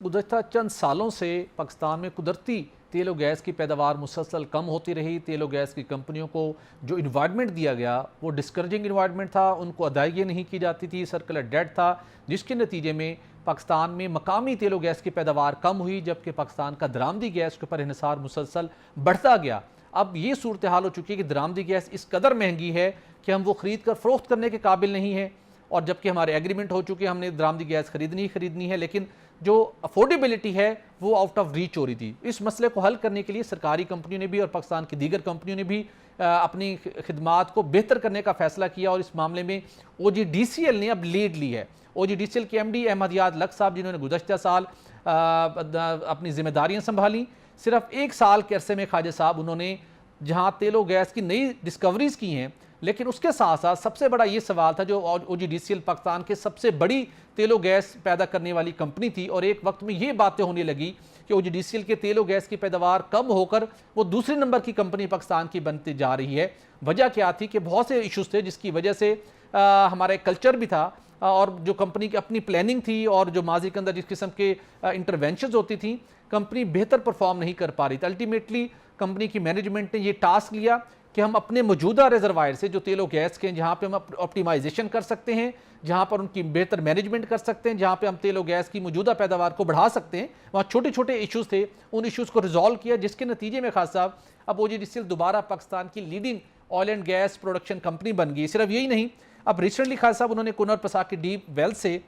गुज़श्ता चंद सालों से पाकिस्तान में कुदरती तेल और गैस की पैदावार मुसलसल कम होती रही। तेल और गैस की कंपनियों को जो इन्वायरमेंट दिया गया वो डिस्करेजिंग इन्वायरमेंट था, उनको अदायगी नहीं की जाती थी, सर्कुलर डेट था, जिसके नतीजे में पाकिस्तान में मकामी तेल और गैस की पैदावार कम हुई, जबकि पाकिस्तान का दरामदी गैस के ऊपर इन्हिसार मुसलसल बढ़ता गया। अब ये सूरत हाल हो चुकी है कि दरामदी गैस इस कदर महंगी है कि हम वो ख़रीद कर फ़रोख्त करने के काबिल नहीं है, और जबकि हमारे एग्रीमेंट हो चुके हैं, हमने दरामदी गैस खरीदनी ही खरीदनी है, लेकिन जो अफोर्डेबिलिटी है वो आउट ऑफ रीच हो रही थी। इस मसले को हल करने के लिए सरकारी कंपनियों ने भी और पाकिस्तान की दीगर कंपनियों ने भी अपनी खिदमात को बेहतर करने का फैसला किया, और इस मामले में OGDCL ने अब लीड ली है। OGDCL के MD अहमद याद लक साहब, जिन्होंने गुज़श्ता साल अपनी जिम्मेदारियाँ संभाली, सिर्फ 1 साल के अरसे में ख्वाजा साहब उन्होंने जहाँ तेलो गैस की नई डिस्कवरीज़ की हैं, लेकिन उसके साथ साथ सबसे बड़ा ये सवाल था, जो OGDCL पाकिस्तान के सबसे बड़ी तेलो गैस पैदा करने वाली कंपनी थी, और एक वक्त में ये बातें होने लगी कि OGDCL के तेलो गैस की पैदावार कम होकर वो दूसरे नंबर की कंपनी पाकिस्तान की बनती जा रही है। वजह क्या थी कि बहुत से इशूज़ थे, जिसकी वजह से हमारा एक कल्चर भी था, और जो कंपनी की अपनी प्लानिंग थी, और जो माजी के अंदर जिस किस्म के इंटरवेंशन होती थी, कंपनी बेहतर परफॉर्म नहीं कर पा रही थी। अल्टीमेटली कंपनी की मैनेजमेंट ने ये टास्क लिया कि हम अपने मौजूदा रिजर्वायर से जो तेल और गैस के, जहाँ पे हम ऑप्टिमाइजेशन कर सकते हैं, जहाँ पर उनकी बेहतर मैनेजमेंट कर सकते हैं, जहाँ पे हम तेल और गैस की मौजूदा पैदावार को बढ़ा सकते हैं, वहाँ छोटे छोटे इश्यूज़ थे, उन इश्यूज़ को रिजॉल्व किया, जिसके नतीजे में खास साहब अब OGDCL दोबारा पाकिस्तान की leading oil and gas production company बन गई। सिर्फ यही नहीं, अब रिसेंटली खास साहब उन्होंने कुनर पसाक की डीप वेल से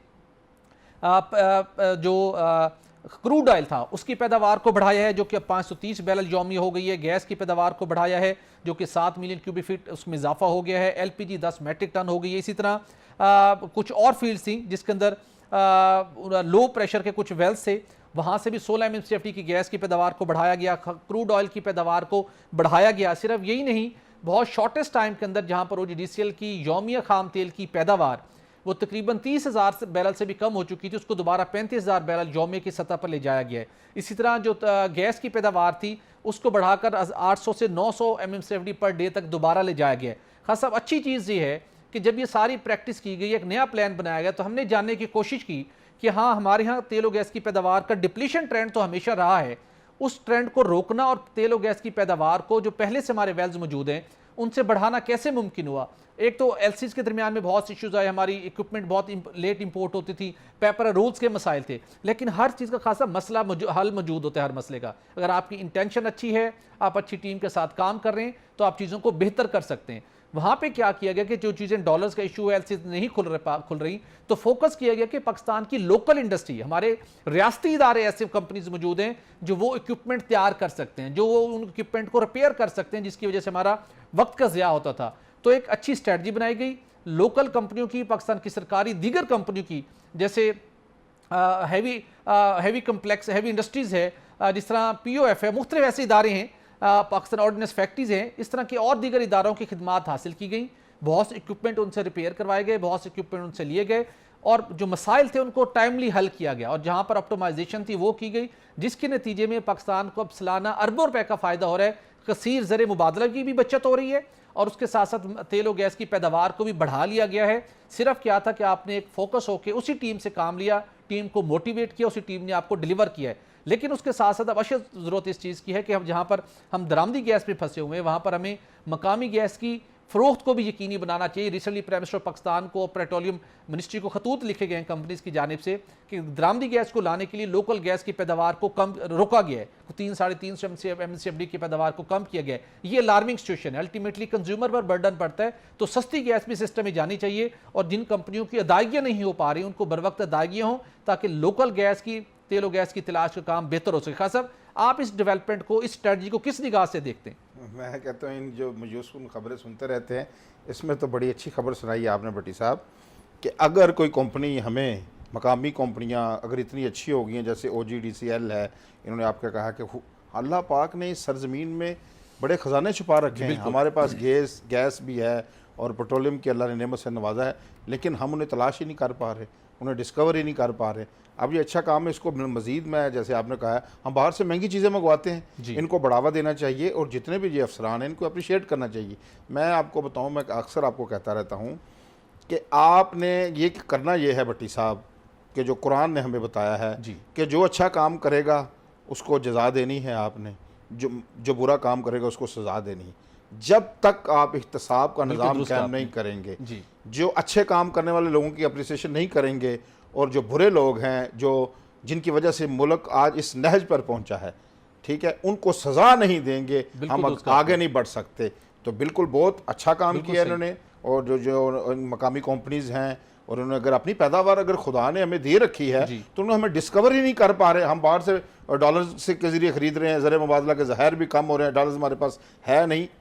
जो क्रूड ऑयल था उसकी पैदावार को बढ़ाया है, जो कि अब 530 बैरल यौमी हो गई है। गैस की पैदावार को बढ़ाया है, जो कि 7 मिलियन क्यूबिक फीट उसमें इजाफा हो गया है। LPG 10 मैट्रिक टन हो गई है। इसी तरह कुछ और फील्ड्स थी जिसके अंदर लो प्रेशर के कुछ वेल्स थे, वहाँ से भी 16 MMSCFD की गैस की पैदावार को बढ़ाया गया, क्रूड ऑयल की पैदावार को बढ़ाया गया। सिर्फ यही नहीं, बहुत शॉर्टेस्ट टाइम के अंदर जहाँ पर OGDCL की यौमिया खाम तेल की पैदावार वो तकरीबन 30,000 बैरल से भी कम हो चुकी थी, उसको दोबारा 35,000 बैरल यौमे की सतह पर ले जाया गया है। इसी तरह जो गैस की पैदावार थी उसको बढ़ाकर 800 से 900 MMSCFD पर डे तक दोबारा ले जाया गया है। खास साहब अच्छी चीज़ ये है कि जब ये सारी प्रैक्टिस की गई, एक नया प्लान बनाया गया, तो हमने जानने की कोशिश की कि हाँ, हमारे यहाँ तेल और गैस की पैदावार का डिप्लीशन ट्रेंड तो हमेशा रहा है, उस ट्रेंड को रोकना और तेल और गैस की पैदावार को जो पहले से हमारे वेल्स मौजूद हैं उनसे बढ़ाना कैसे मुमकिन हुआ। एक तो LCs के दरमियान में बहुत से इश्यूज आए, हमारी इक्विपमेंट बहुत लेट इंपोर्ट होती थी, पेपर रूल्स के मसाइल थे, लेकिन हर चीज़ का खासा मसला हल मौजूद होता है। हर मसले का अगर आपकी इंटेंशन अच्छी है, आप अच्छी टीम के साथ काम कर रहे हैं, तो आप चीज़ों को बेहतर कर सकते हैं। वहाँ पे क्या किया गया कि जो चीज़ें डॉलर्स का इशू है, LCs नहीं खुल रही, तो फोकस किया गया कि पाकिस्तान की लोकल इंडस्ट्री, हमारे रियासती इदारे ऐसे कंपनीज मौजूद हैं जो वो इक्विपमेंट तैयार कर सकते हैं, जो वो उन इक्विपमेंट को रिपेयर कर सकते हैं, जिसकी वजह से हमारा वक्त का ज़िया होता था। तो एक अच्छी स्ट्रैटेजी बनाई गई लोकल कंपनियों की, पाकिस्तान की सरकारी दीगर कंपनियों की, जैसे हैवी कम्प्लेक्स हैवी इंडस्ट्रीज़ है, जिस तरह POF है, मुख्तलिफ ऐसे इदारे हैं, पाकिस्तान ऑर्डिनेंस फैक्ट्रीज़ हैं, इस तरह के और दीगर इदारों की खिदमात हासिल की गई। बहुत से इक्विपमेंट उनसे रिपेयर करवाए गए, बहुत से इक्विपमेंट उनसे लिए गए, और जो मसाइल थे उनको टाइमली हल किया गया, और जहाँ पर ऑप्टिमाइजेशन थी वो की गई, जिसके नतीजे में पाकिस्तान को अब सालाना अरबों रुपए का फ़ायदा हो रहा है। कसीर ज़र मुबादला की भी बचत हो रही है, और उसके साथ साथ तेल और गैस की पैदावार को भी बढ़ा लिया गया है। सिर्फ क्या था कि आपने एक फोकस होकर उसी टीम से काम लिया, टीम को मोटिवेट किया, उसी टीम ने आपको डिलीवर किया है। लेकिन उसके साथ साथ अब अशद ज़रूरत इस चीज़ की है कि हम जहाँ पर हम दरामदी गैस में फंसे हुए हैं, वहाँ पर हमें मकामी गैस की फ़रोख्त को भी यकीनी बनाना चाहिए। रिसेंटली प्राइम मिनिस्टर पाकिस्तान को, पेट्रोलियम मिनिस्ट्री को खतूत लिखे गए हैं कंपनीज़ की जानिब से कि दरामदी गैस को लाने के लिए लोकल गैस की पैदावार को कम रोका गया है, 3-3.5 MMSCFD की पैदावार को कम किया गया है। ये अलार्मिंग सिचुएशन है। अल्टीमेटली कंज्यूमर पर बर्डन पड़ता है, तो सस्ती गैस भी सिस्टम में जानी चाहिए, और जिन कंपनियों की अदायगियाँ नहीं हो पा रही उनको बर वक्त अदायगियाँ हों, ताकि लोकल गैस की, तेल और गैस की तलाश का काम बेहतर हो सके। खास साहब, आप इस डेवलपमेंट को, इस स्ट्रेटजी को किस निगाह से देखते हैं? मैं कहता हूँ इन जो मयूसून खबरें सुनते रहते हैं, इसमें तो बड़ी अच्छी खबर सुनाई है आपने भट्टी साहब, कि अगर कोई कंपनी, हमें मकामी कंपनियाँ अगर इतनी अच्छी हो गई हैं, जैसे OGDCL है, इन्होंने आपका कहा कि अल्लाह पाक ने इस सरजमीन में बड़े ख़जाने छुपा रखे हैं, हमारे पास गैस भी है और पेट्रोलियम की अल्लाह ने नेमत से नवाजा है, लेकिन हम उन्हें तलाश ही नहीं कर पा रहे, उन्हें डिस्कवर ही नहीं कर पा रहे। अब ये अच्छा काम है, इसको मज़ीद मैं, जैसे आपने कहा है, हम बाहर से महंगी चीज़ें मंगवाते हैं, इनको बढ़ावा देना चाहिए, और जितने भी ये अफसरान हैं इनको अप्रिशिएट करना चाहिए। मैं आपको बताऊं, मैं अक्सर आपको कहता रहता हूं कि आपने ये करना ये है भट्टी साहब कि जो कुरान ने हमें बताया है जी। कि जो अच्छा काम करेगा उसको जज़ा देनी है आपने, जो बुरा काम करेगा उसको सज़ा देनी है। जब तक आप इहतसाब का बिल्कुल निज़ाम दुरुस्त कायम आपने। नहीं करेंगे, जी। जो अच्छे काम करने वाले लोगों की अप्रिसिएशन नहीं करेंगे और जो बुरे लोग हैं, जो जिनकी वजह से मुल्क आज इस नहज पर पहुंचा है, ठीक है, उनको सज़ा नहीं देंगे, बिल्कुल हम दुरुस्त आगे आपने। नहीं बढ़ सकते। तो बिल्कुल बहुत अच्छा काम बिल्कुल किया सही। इन्होंने। और जो जो मकामी कंपनीज़ हैं और उन्होंने अगर अपनी पैदावार अगर खुदा ने हमें दे रखी है जी। तो उन्होंने हमें डिस्कवर ही नहीं कर पा रहे। हम बाहर से डॉलर से के ज़रिए ख़रीद रहे हैं, ज़र मुबादला के ज़हायर भी कम हो रहे हैं, डॉलर्स हमारे पास है नहीं।